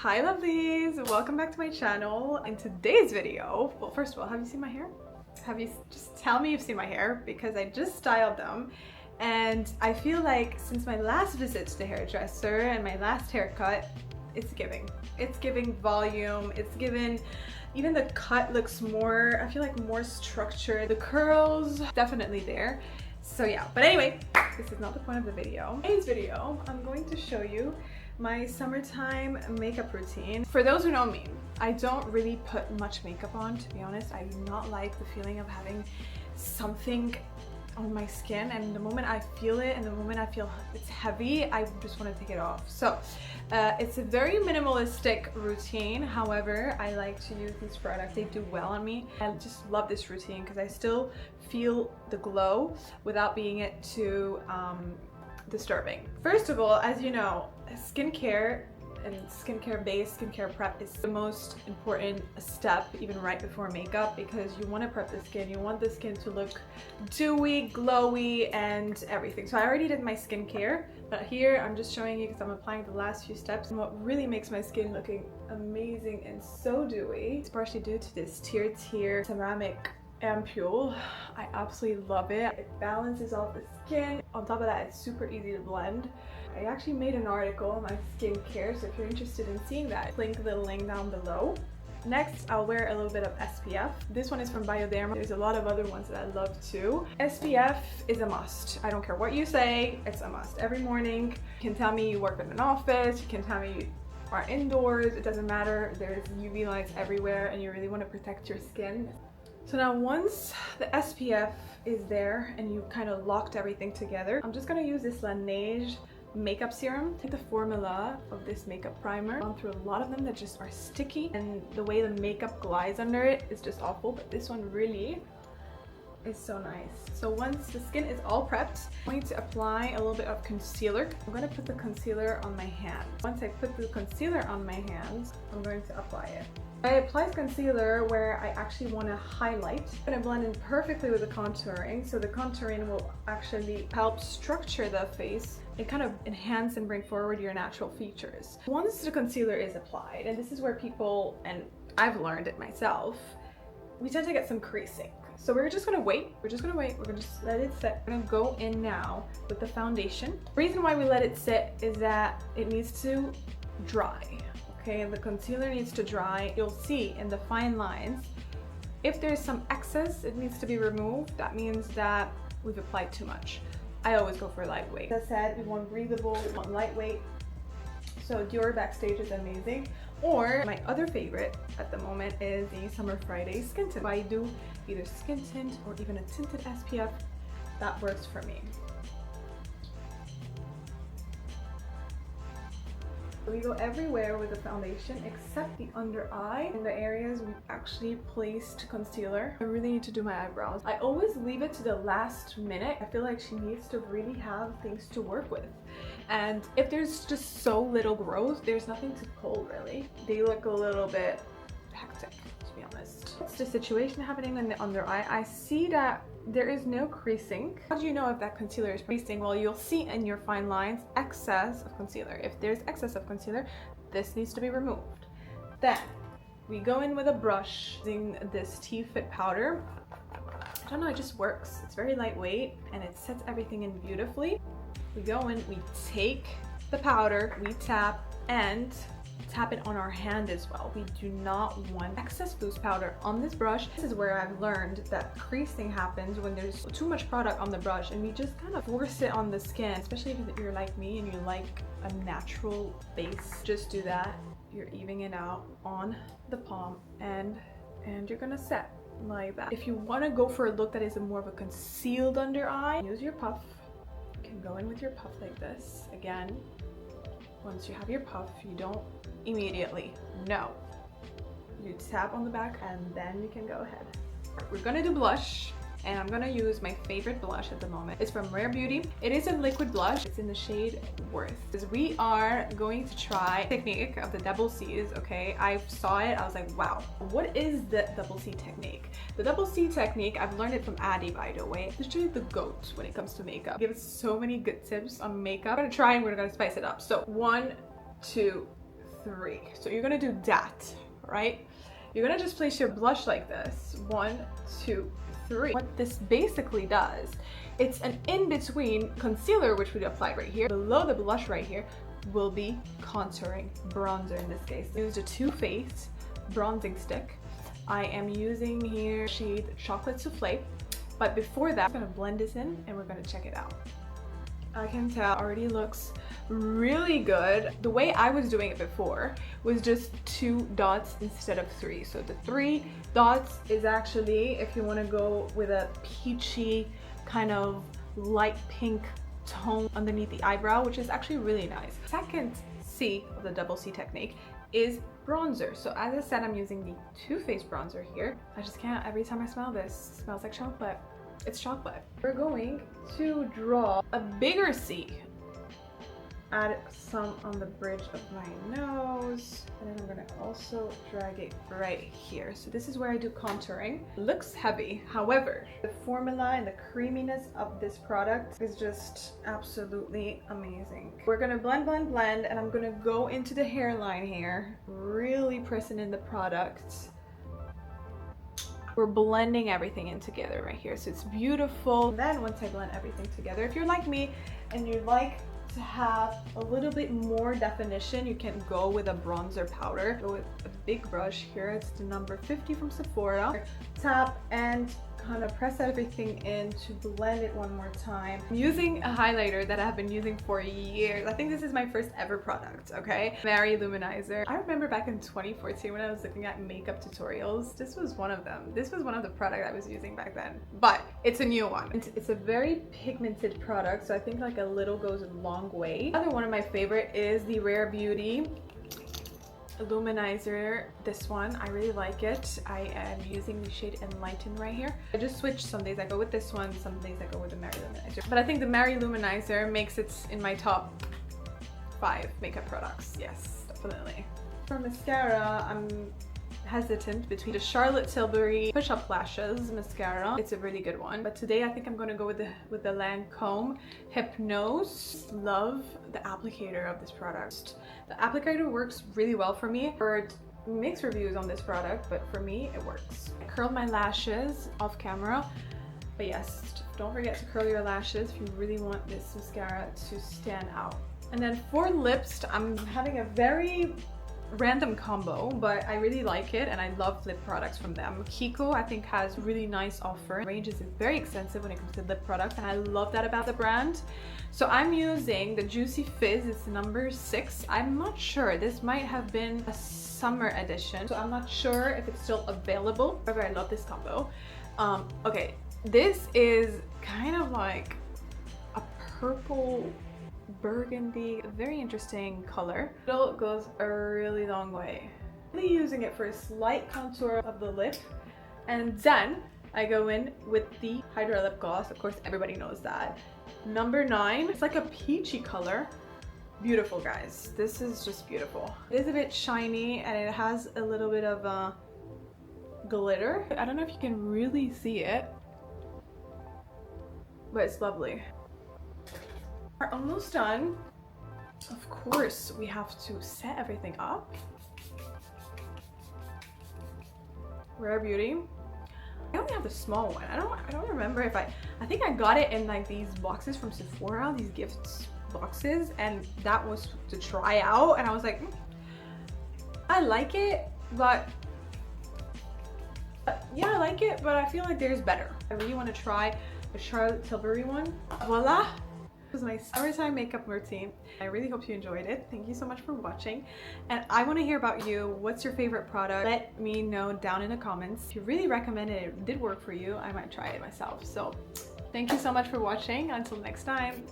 Hi lovelies, welcome back to my channel. In today's video, well, first of all, have you seen my hair? Just tell me you've seen my hair, because I just styled them and I feel like since my last visit to the hairdresser and my last haircut, it's giving volume, it's given, even the cut looks more, I feel like more structured. The curls definitely there. So yeah, but anyway, this is not the point of the video. In today's video, I'm going to show you my summertime makeup routine. For those who know me, I don't really put much makeup on, to be honest. I do not like the feeling of having something on my skin, and the moment I feel it and the moment I feel it's heavy, I just want to take it off. So it's a very minimalistic routine. However, I like to use these products. They do well on me. I just love this routine because I still feel the glow without being it too disturbing. First of all, as you know, skincare and skincare-based skincare prep is the most important step, even right before makeup, because you want to prep the skin. You want the skin to look dewy, glowy, and everything. So I already did my skincare, but here I'm just showing you because I'm applying the last few steps. And what really makes my skin looking amazing and so dewy, it's partially due to this tier ceramic ampule. I absolutely love it. It balances off the skin. On top of that, it's super easy to blend. I actually made an article on my skincare, so if you're interested in seeing that, link the link down below. Next, I'll wear a little bit of SPF. This one is from Bioderma. There's a lot of other ones that I love too. SPF is a must. I don't care what you say, it's a must. Every morning, you can tell me you work in an office, you can tell me you are indoors, it doesn't matter. There's UV lights everywhere and you really want to protect your skin. So now once the SPF is there and you kind of locked everything together, I'm just going to use this Laneige makeup serum. Take the formula of this makeup primer. I've gone through a lot of them that just are sticky, and the way the makeup glides under it is just awful, but this one really is so nice. So once the skin is all prepped, I'm going to apply a little bit of concealer. I'm going to put the concealer on my hands. Once I put the concealer on my hands, I'm going to apply it. I apply concealer where I actually want to highlight. I'm going to blend in perfectly with the contouring, so the contouring will actually help structure the face and kind of enhance and bring forward your natural features. Once the concealer is applied, and this is where people, and I've learned it myself, we tend to get some creasing. So we're just gonna wait. We're gonna just let it sit. We're gonna go in now with the foundation. The reason why we let it sit is that it needs to dry. Okay, the concealer needs to dry. You'll see in the fine lines, if there's some excess, it needs to be removed. That means that we've applied too much. I always go for lightweight. As I said, we want breathable, we want lightweight. So Dior Backstage is amazing. Or my other favorite at the moment is the Summer Friday Skin Tint. I do either skin tint or even a tinted SPF. That works for me. We go everywhere with the foundation except the under eye. In the areas we actually placed concealer. I really need to do my eyebrows. I always leave it to the last minute. I feel like she needs to really have things to work with. And if there's just so little growth, there's nothing to pull really. They look a little bit hectic, to be honest. What's the situation happening in the under eye? I see that there is no creasing. How do you know if that concealer is creasing? Well, you'll see in your fine lines excess of concealer. If there's excess of concealer, this needs to be removed. Then we go in with a brush using this T-Fit powder. I don't know, it just works. It's very lightweight and it sets everything in beautifully. We go in, we take the powder, we tap, and tap it on our hand as well. We do not want excess loose powder on this brush. This is where I've learned that creasing happens when there's too much product on the brush and we just kind of force it on the skin, especially if you're like me and you like a natural base. Just do that. You're evening it out on the palm and you're gonna set like that. If you want to go for a look that is more of a concealed under eye, use your puff. You can go in with your puff like this. Again, once you have your puff, you don't immediately, no. You tap on the back and then you can go ahead. We're gonna do blush, and I'm gonna use my favorite blush at the moment. It's from Rare Beauty. It is a liquid blush. It's in the shade Worth. Because we are going to try the technique of the double C's, okay? I saw it, I was like, wow, what is the double C technique? The double C technique, I've learned it from Addy, by the way. It's literally the GOAT when it comes to makeup. Give us so many good tips on makeup. I'm gonna try and we're gonna spice it up. So 1, 2, 3. So you're gonna do that, right? You're gonna just place your blush like this. 1, 2, 3. What this basically does, it's an in-between concealer, which we applied right here. Below the blush right here will be contouring, bronzer in this case. I used a Too Faced bronzing stick. I am using here shade Chocolate Souffle. But before that, I'm gonna blend this in and we're gonna check it out. I can tell already looks really good. The way I was doing it before was just 2 dots instead of 3. So the 3 dots is actually if you want to go with a peachy kind of light pink tone underneath the eyebrow, which is actually really nice. Second C of the double C technique is bronzer. So as I said, I'm using the Too Faced bronzer here. I just can't, every time I smell this, it smells like chocolate. It's chocolate. We're going to draw a bigger C. Add some on the bridge of my nose. And then I'm gonna also drag it right here. So this is where I do contouring. It looks heavy. However, the formula and the creaminess of this product is just absolutely amazing. We're gonna blend, blend, blend, and I'm gonna go into the hairline here, really pressing in the product. We're blending everything in together right here, so it's beautiful. And then once I blend everything together, if you're like me and you like to have a little bit more definition, you can go with a bronzer powder. Go with a big brush here. It's the number 50 from Sephora. Tap and kind of press everything in to blend it one more time. I'm using a highlighter that I have been using for years. I think this is my first ever product, okay? Mary Luminizer. I remember back in 2014 when I was looking at makeup tutorials, this was one of them. This was one of the products I was using back then, but it's a new one. It's a very pigmented product, so I think like a little goes a long way. Another one of my favorite is the Rare Beauty Luminizer. This one, I really like it. I am using the shade Enlighten right here. I just switch. Some days I go with this one, some days I go with the Mary Luminizer. But I think the Mary Luminizer makes it in my top 5 makeup products. Yes, definitely. For mascara, I'm hesitant between the Charlotte Tilbury Push Up Lashes mascara. It's a really good one, but today I think I'm gonna go with the Lancome Hypnose. Love the applicator of this product. The applicator works really well for me. I've heard mixed reviews on this product, but for me it works. I curled my lashes off camera, but yes, don't forget to curl your lashes if you really want this mascara to stand out. And then for lips, I'm having a very random combo, but I really like it and I love lip products from them. Kiko I think has really nice offer. Range is very extensive when it comes to lip products and I love that about the brand. So I'm using the Juicy Fizz. It's number 6. I'm not sure, this might have been a summer edition, so I'm not sure if it's still available. However, I love this combo. Okay, this is kind of like a purple burgundy, very interesting color. It goes a really long way. I'm really using it for a slight contour of the lip, and then I go in with the Hydra Lip Gloss. Of course, everybody knows that. Number 9. It's like a peachy color. Beautiful, guys. This is just beautiful. It is a bit shiny and it has a little bit of a glitter. I don't know if you can really see it, but it's lovely. We're almost done. Of course, we have to set everything up. Rare Beauty. I only have the small one. I don't remember if I think I got it in like these boxes from Sephora, these gifts boxes, and that was to try out, and I was like, I like it, but yeah, I like it, but I feel like there's better. I really want to try the Charlotte Tilbury one. Voila! This was my summertime makeup routine. I really hope you enjoyed it. Thank you so much for watching, and I want to hear about you. What's your favorite product? Let me know down in the comments. If you really recommend it, it did work for you, I might try it myself. So thank you so much for watching. Until next time.